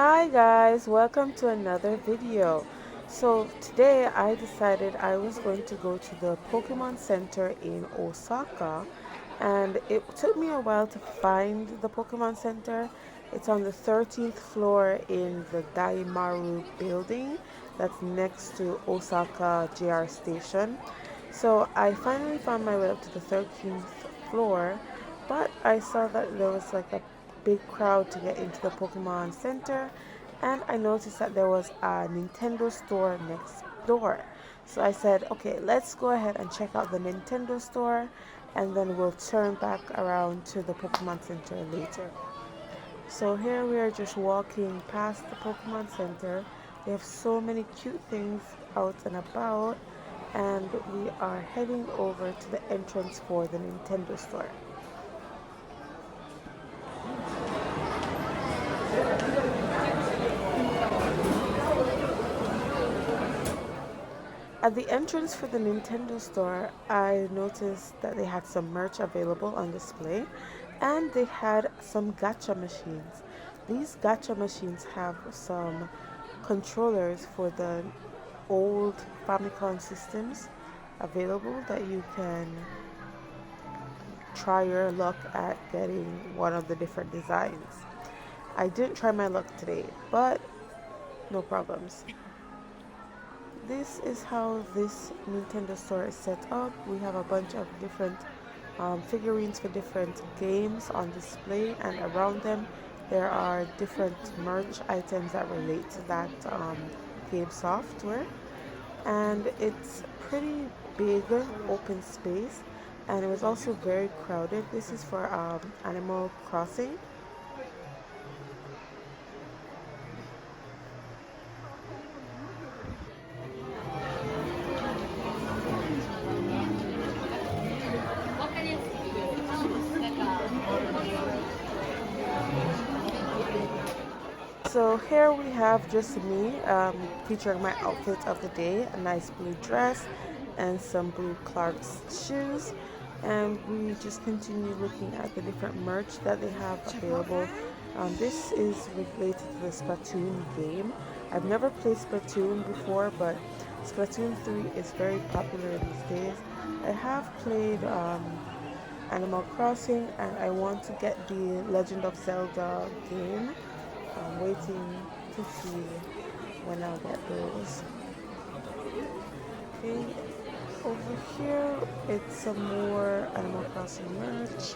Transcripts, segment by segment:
Hi guys, welcome to another video. So today I decided I was going to go to the Pokemon Center in Osaka, and it took me a while to find the Pokemon Center. It's on the 13th floor in the Daimaru building that's next to Osaka JR station. So I finally found my way up to the 13th floor, but I saw that there was like a big crowd to get into the Pokemon Center, and I noticed that there was a Nintendo store next door. So I said, okay, let's go ahead and check out the Nintendo store, and then we'll turn back around to the Pokemon Center later. So here we are just walking past the Pokemon Center. They have so many cute things out and about, and we are heading over to the entrance for the Nintendo store. At the entrance for the Nintendo store, I noticed that they had some merch available on display, and they had some gacha machines. These gacha machines have some controllers for the old Famicom systems available that you can try your luck at getting one of the different designs. I didn't try my luck today, but no problems. This is how this Nintendo store is set up. We have a bunch of different figurines for different games on display, and around them there are different merch items that relate to that game software. And it's pretty big open space, and it was also very crowded. This is for Animal Crossing. So here we have just me featuring my outfit of the day, a nice blue dress and some blue Clark's shoes. And we just continue looking at the different merch that they have available. This is related to the Splatoon game. I've never played Splatoon before, but Splatoon 3 is very popular these days. I have played Animal Crossing, and I want to get the Legend of Zelda game. I'm waiting to see when I'll get those. Okay, over here it's some more Animal Crossing merch,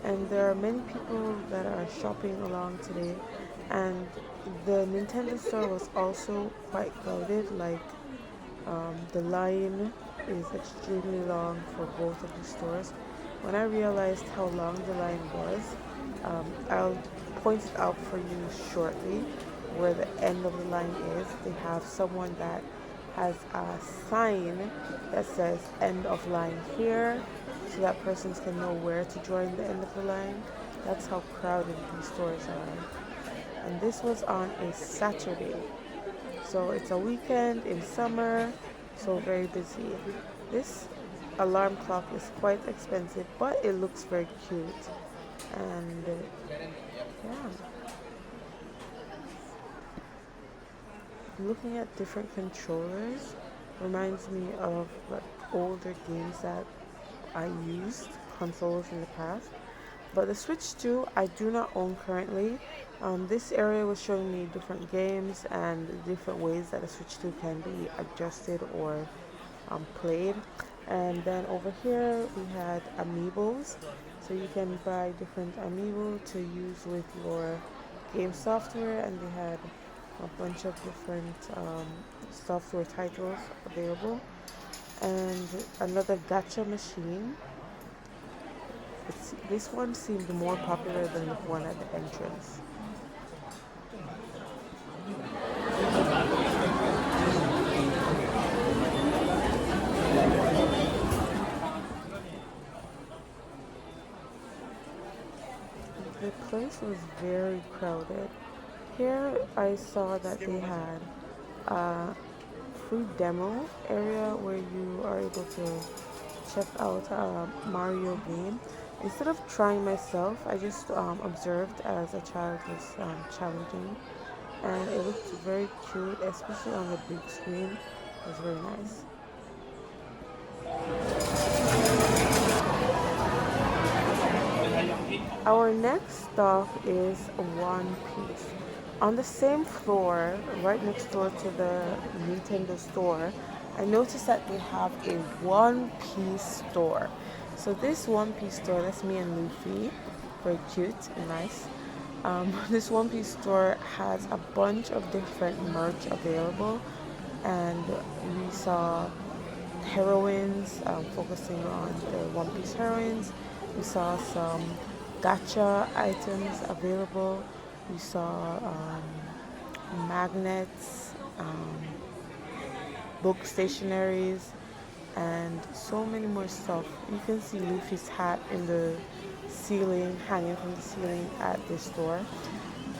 and there are many people that are shopping along today, and the Nintendo store was also quite crowded. Like the line is extremely long for both of the stores. When I realized how long the line was, I'll point it out for you shortly where the end of the line is. They have someone that has a sign that says end of line here, so that persons can know where to join the end of the line. That's how crowded these stores are. And this was on a Saturday. So it's a weekend in summer, so very busy. This alarm clock is quite expensive, but it looks very cute. And yeah, looking at different controllers reminds me of like older games that I used consoles in the past. But the Switch 2 I do not own currently. This area was showing me different games and different ways that a Switch 2 can be adjusted or played. And then over here we had amiibos, so you can buy different amiibo to use with your game software, and they had a bunch of different software titles available. And another gacha machine. This one seemed more popular than the one at the entrance. The place was very crowded. Here I saw that they had a free demo area where you are able to check out a Mario game. Instead of trying myself, I just observed as a child was challenging and it looked very cute, especially on the big screen. It was very nice. Our next stop is One Piece. On the same floor, right next door to the Nintendo store, I noticed that they have a One Piece store. So this One Piece store, that's me and Luffy, very cute and nice. This One Piece store has a bunch of different merch available, and we saw heroines, focusing on the One Piece heroines. We saw some gacha items available. We saw magnets, book stationaries, and so many more stuff. You can see Luffy's hat in the ceiling, hanging from the ceiling at this store.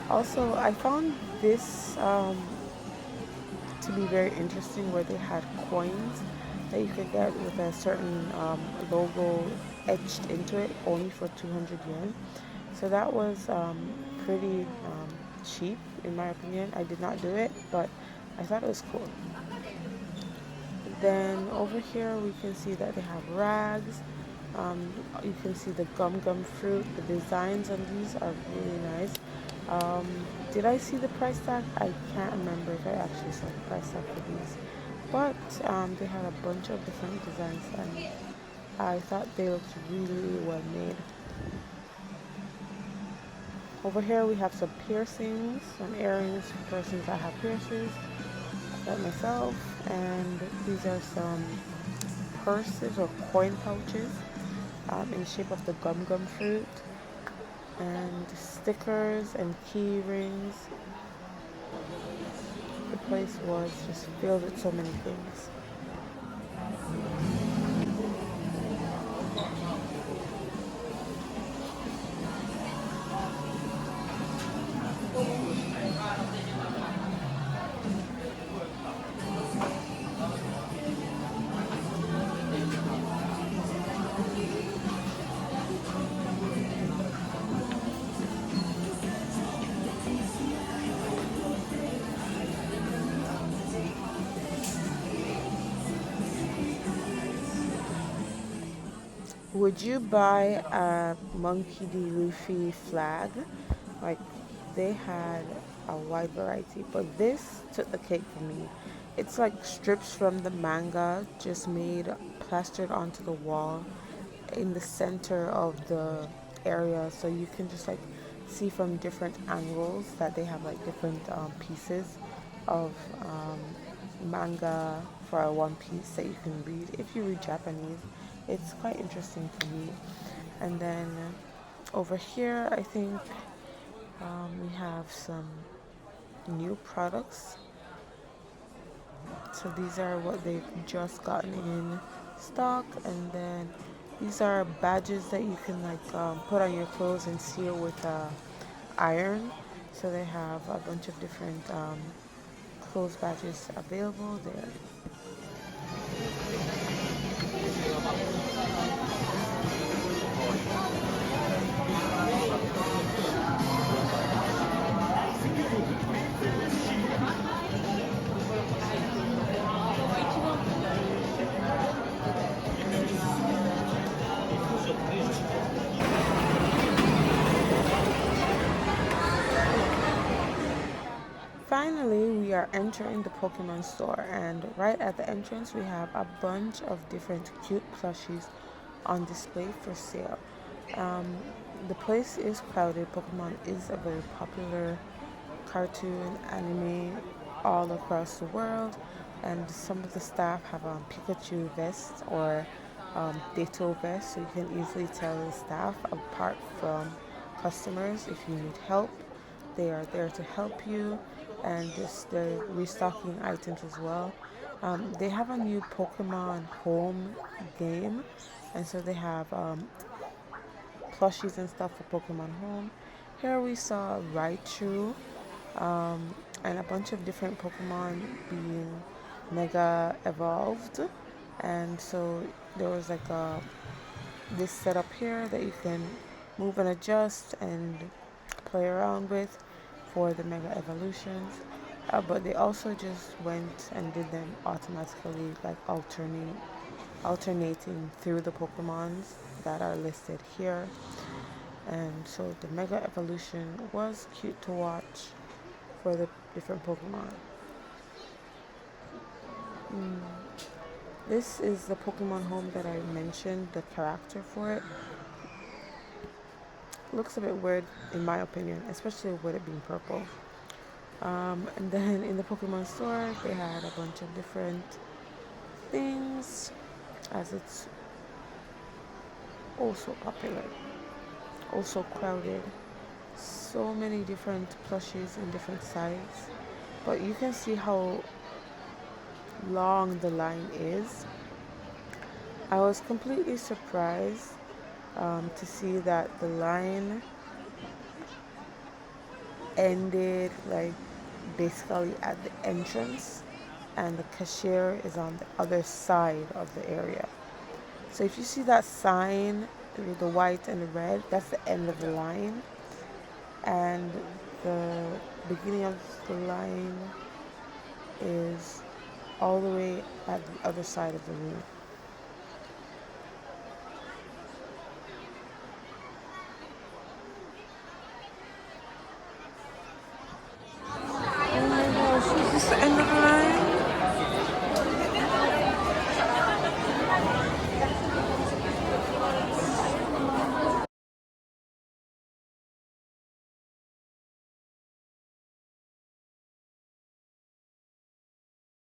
Also, I found this to be very interesting, where they had coins that you could get with a certain logo etched into it, only for 200 yen. So that was pretty cheap, in my opinion. I did not do it, but I thought it was cool. Then over here we can see that they have rags. You can see the gum gum fruit. The designs on these are really nice. Um, did I see the price tag? I can't remember if I actually saw the price tag for these. But they had a bunch of different designs, and I thought they looked really well made. Over here we have some piercings, some earrings for persons that have piercings, like myself. And these are some purses or coin pouches in the shape of the gum gum fruit, and stickers and key rings. The place was just filled with so many things. Would you buy a Monkey D. Luffy flag? Like, they had a wide variety, but this took the cake for me. It's like strips from the manga, just made plastered onto the wall in the center of the area, so you can just like see from different angles that they have like different pieces of manga for a One Piece that you can read if you read Japanese. It's quite interesting for me. And then over here, I think we have some new products. So these are what they've just gotten in stock, and then these are badges that you can like put on your clothes and seal with iron. So they have a bunch of different clothes badges available there. Finally, we are entering the Pokemon store, and right at the entrance, we have a bunch of different cute plushies on display for sale. Um, the place is crowded. Pokemon is a very popular cartoon anime all across the world, and some of the staff have Pikachu vests or Ditto vests, so you can easily tell the staff apart from customers. If you need help, they are there to help you, and just they're restocking items as well. They have a new Pokemon Home game, and so they have plushies and stuff for Pokemon Home. Here we saw Raichu, and a bunch of different Pokemon being mega evolved, and so there was like this setup here that you can move and adjust and play around with. for the Mega Evolutions, but they also just went and did them automatically, like alternating through the Pokemons that are listed here. And so the Mega Evolution was cute to watch for the different Pokemon. Mm. This is the Pokemon home that I mentioned, the character for it. Looks a bit weird in my opinion, especially with it being purple. And then in the Pokemon store, they had a bunch of different things, as it's also popular, also crowded. So many different plushies in different sizes, but you can see how long the line is. I was completely surprised to see that the line ended like basically at the entrance and the cashier is on the other side of the area. So if you see that sign with the white and the red, that's the end of the line, and the beginning of the line is all the way at the other side of the room.